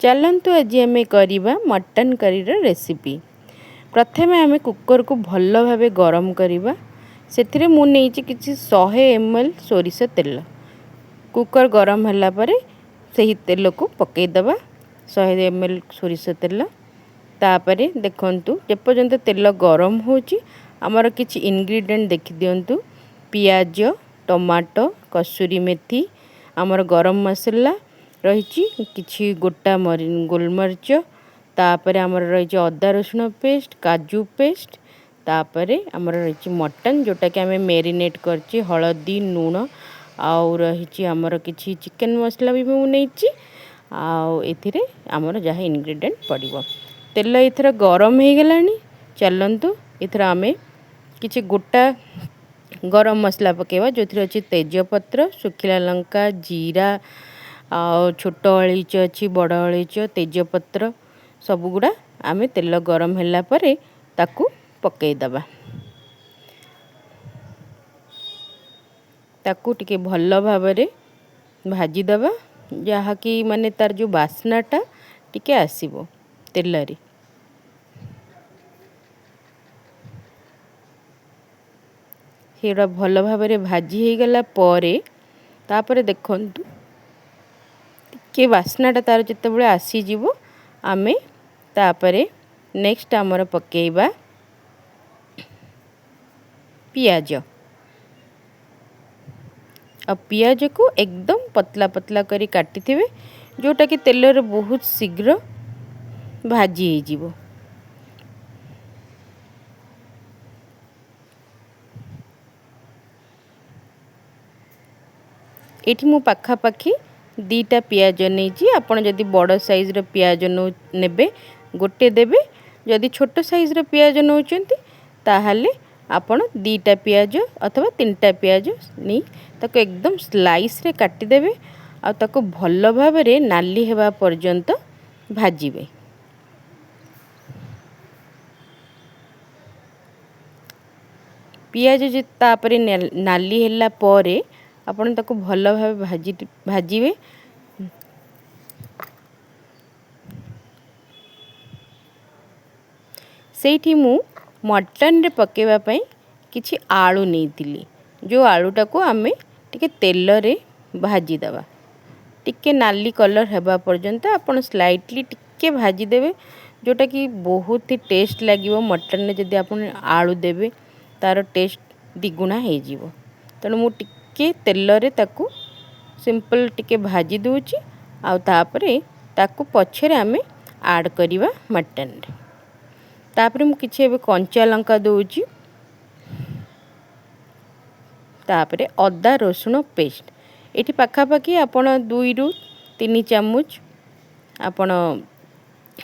चलतु आज आम करवा मटन करी रेसिपी। प्रथम आम कुकर को भल भाव गरम करवा। से मुझे कि 100 ml सोरिष तेल कुकर गरम है से तेल को पकईदबा 100 ml सोरिष तेल। तापर देखु जेपर्यंत तेल गरम होची आमर किछि इनग्रीडिएंट देखि दियंतु। पियाज, टमाटो, कसूरी मेथी, आमर गरम मसला रही किछि गोटा गोलमरीच, तापर आमर रही अदा रसुण पेस्ट, काजू पेस्ट, तापर आमर रही मटन जोटा कि आम मेरिनेट करछि हलदी लूण आउ रही आमर किछि चिकन मसला भी मुझे आउे आमर जहाँ इनग्रीडिएंट पड़ो। तेल एथर गरम हो गलानी। चलतु एथर आम किछि गोटा गरम मसला पकेवा जो अच्छी तेजपत्र, सुखिला लंका, जीरा आ छोट अलैच अच्छी बड़ अलैच, तेजपत्र सबुगुड़ा आम तेल गरम होला परे ताकू पकईदबा। ताकू टिके भल भाव भाजीदबा जहाँकि माने तार जो बास्नाटा टिके आसीबो तेल रे। सेटा भल भाव भाजी हो गला परे तापर देखंतु के बास्नाटा तार जितेबाला आसीजिवो आमे तापरे नेक्स्ट आमर पकेइबा पियाज। आ पियाज को एकदम पतला पतला करी काटी थे जोटा कि तेल रे बहुत शीघ्र भाजी हो जिवो। एठी मु पाखापाखी 2टा पियाज नहीं आपड़ जदि बड़ साइज रो पियाज नेबे गोटे देबे। जदि छोट साइज रो पियाज नौचंती ताहाले आपण 2टा पियाज अथवा 3टा पियाज नहीं ताको एकदम स्लाइस रे काटी देबे आ ताको भल भाव रे नाली हेबा पर्यंत भाजीबे। पियाज जे तापरे नाली हैला परे आपण ताको भल भाव भाजीबे। सेठी मु मटन रे पकेवा पई किछि आलू नेइतिली जो आलूटा को आमे टिके तेल रे भाजी दबा। टिके नाली कलर हेबा पर्यंत आपण स्लाइटली टिके भाजी देबे जोटा कि बहुत ही टेस्ट लागिवो। मटन रे जदि आपण आलू देबे तार टेस्ट दिगुणा हो जिवो। तेणु मु टिके तेल रे ताकू सिंपल टिके भाजी दूची आ तापरे ताकू पछरे आमे ऐड करिवा मटन रे। तापरे मु किछि एबे कंचा लंका दूची। तापरे अदा रसुण पेस्ट एठी पाखापाखी आपण 2 रु 3 चामच आपण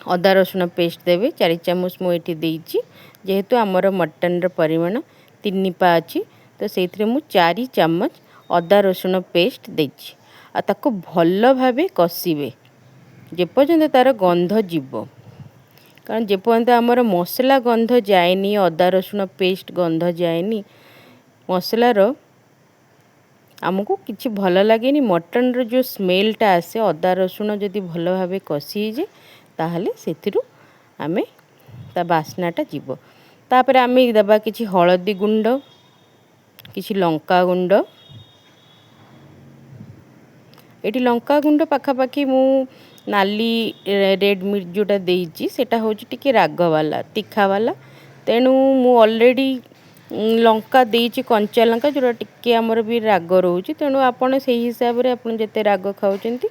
अदा रसुण पेस्ट देबे। 4 चामच मु एठी देइची जेहेतु हमर मटन र परिमाण 3 पा अछि तो सेथिरे मु 4 चामच अदा रसुण पेस्ट देइची आ ताको भल भाबे कसिबे जेपर्यंत तार गंध जीवो। कारण जेपर्यंत हमर मसला गंध जाएनी अदा रसुण पेस्ट गंध जाएनी मसलार आमको किछि भल लागेनी। मटन रो जो स्मेलटा आसे अदा रसुण जदि भल भाबे कसी जे ताहले सेथिरु आमे ता बास्नाटा जीवो। तापर आमे दबा किछि हळदी गुंड, किछि लंका गुंड। एटी लंका गुंड पाखापाखी मु नाली रेड मिर्च जोटा देइची सेटा होची टिके राग वाला तीखा वाला। तेणु मु ऑलरेडी लंका देइची कंचा लंका जोटा टिके हमर भी राग रहउची। तेणु आपण सेही हिसाब रे आपण जते राग खाउचंती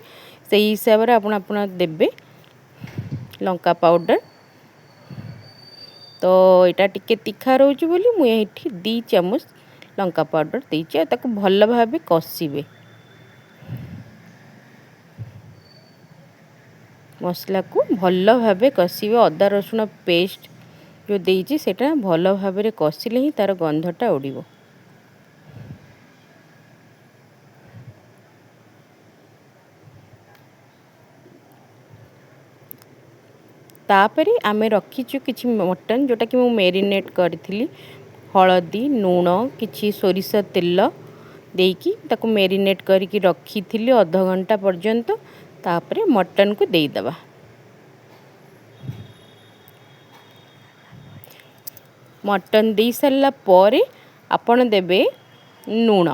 सेही हिसाब रे आपण आपण देबे लंका पाउडर। तो एटा टिके तीखा रहउची बोली मु एठी 2 चामच लंका पाउडर देइची। ताको भल भाबे कसिबे मसला को भल भाबे कसिबे। अदा रसुण पेस्ट जो देइची सेटा भल भाबे कसिले ही तार गंधटा उड़िबो। तापरे आमे रखीचु किछि मटन जोटा कि मु मेरिनेट करथिली हळदी लूण किछि सोरिष तेल देकी ताको मेरिनेट करके रखी थी आधा घंटा पर्यंत। तापरे मटन को देदबा। मटन दे सारा पर आपण देबे लूण।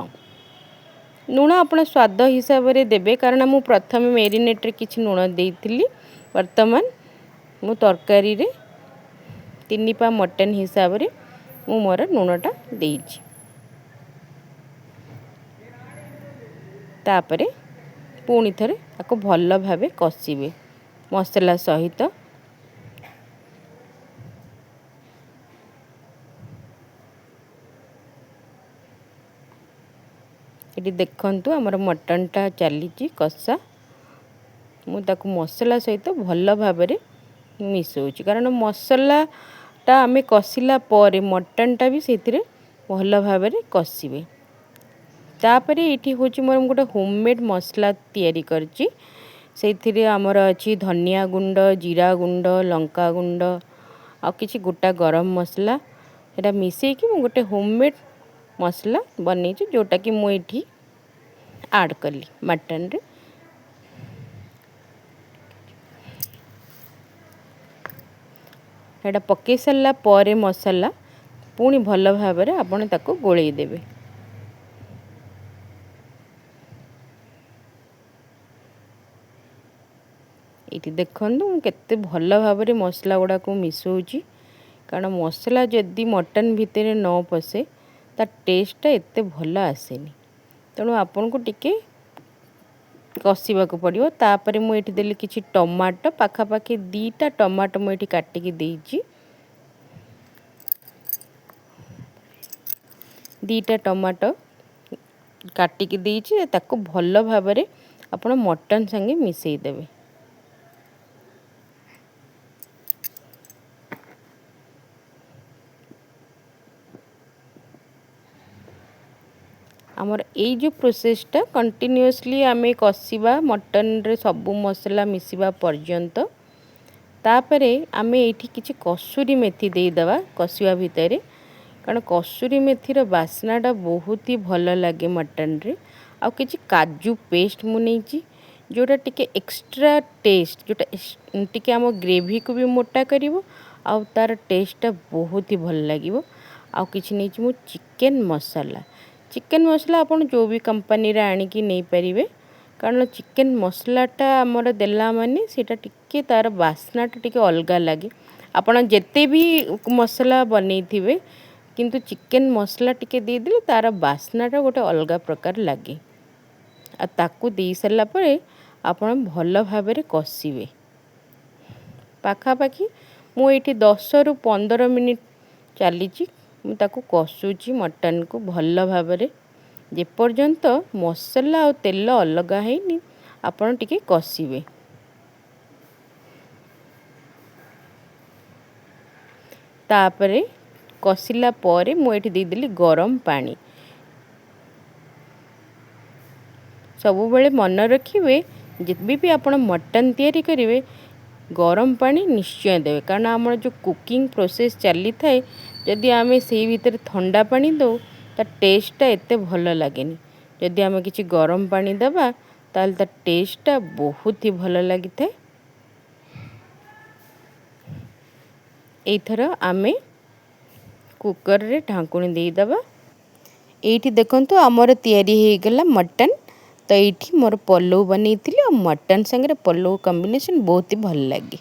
लूण आपण स्वाद हिसाब से देबे कारण मु प्रथम मेरिनेट रे किछि लूण देइथिली। वर्तमान मु तरकारी रे 3 पा मटन हिसाब रे मु मोर लूणटा देइछि। तापरे पुणी थरे आको भल भाबे कषिबे मसला सहित। ये देखंतु हमर मटनटा चलीची कषा। मु ताकू मसला सहित भल भाबरे मिसौची कारण मसलाटा आमे कषिला परे मटनटा भी सेथिरे भल भाबरे कषिबे। तापरे एठी होची मोर गोटे होममेड मसला तयारी करची। सेथिरे हमर अछि धनिया गुंड, जीरा गुंड, लंका गुंड आ किछि गोटा गरम मसला एटा मिसै कि मु गोटे होममेड मसला बनेची जोटा कि मु एठी ऐड कली मटन रे। एटा पके सल्ला परे मसला पुणी भल भाबरे आपण ताको गोळेई देबे। ये देखंतु केते भल भाबरे मसला गुडा को मिसौची कारण मसला जदि मटन भितर न पसे ता टेस्ट एते भल आसेनी। तेणु आपन को टिके कषिबा को पड़ियो। तापरे मु एठी देली किछि टमाटो पाखापाखि 2टा टमाटो मु एठी काटिकी देइची। 2टा टमाटो काटिकी देइची ताको भल भाबरे आपण मटन संगे मिसई देबे। आमर ए जो प्रोसेसटा कंटिन्यूअसली आमे कषिबा मटन रे सबु मसला मिसिबा पर्यंत। तापरे आमे एठी किछि कसूरी मेथी दे दबा कषिबा भितरे कारण कसूरी मेथीर बास्नाटा बहुत ही भल लागे मटन रे। आ किछि काजू पेस्ट मु नेइची जोटा टिके एक्स्ट्रा टेस्ट जोटा टिके आम ग्रेवी को भी मोटा करिवो आ तार टेस्टटा बहुत ही भल लागिवो। आ किछि नेइची मु चिकन मसाला। चिकन मसला आपण जो भी कंपनी रे आनी की नहीं परिवे कारण चिकन मसलाटा हमर देला माने सेटा टिके तार बास्नाटा टिके अलगा लागे। आपण जेते भी मसला बनै थिबे किंतु चिकन मसला टिके दे दिले तार बास्नाटा गोटे अलगा प्रकार लागे। आ ताकू दे सारा परे आपण भल भाबरे कषिबे। पाखापाखि मु एठी 10 रु 15 मिनिट चलीची मु ताकू कषुची मटन को भल भाबरे जे पर्यंत मसला और तेल अलगा हैनी आपण टिके कषिबे। तापरे कषिला परे मु एठी दे देली गरम पानी। सबु बेले मन रखिबे जितबे भी आपण मटन तयारी करिवे गरम पानी निश्चय देवे कारण हमर जो कुकिंग प्रोसेस चली थाए जदि आमे सेही भितर ठंडा पानी दो ता टेस्टटा एते भल लागेनी। जदि आमे किछि गरम पानी दबा ताल ता टेस्टटा बहुत ही भल लागि थाए। एथर आमे कुकर रे ढांकुणी दे दबा। एठी देखंतु हमर तयारी हे गेला मटन। तो एठी मोर पल्लव बनेइथिली और मटन संगे पल्लव कॉम्बिनेशन बहुत ही भल लागे।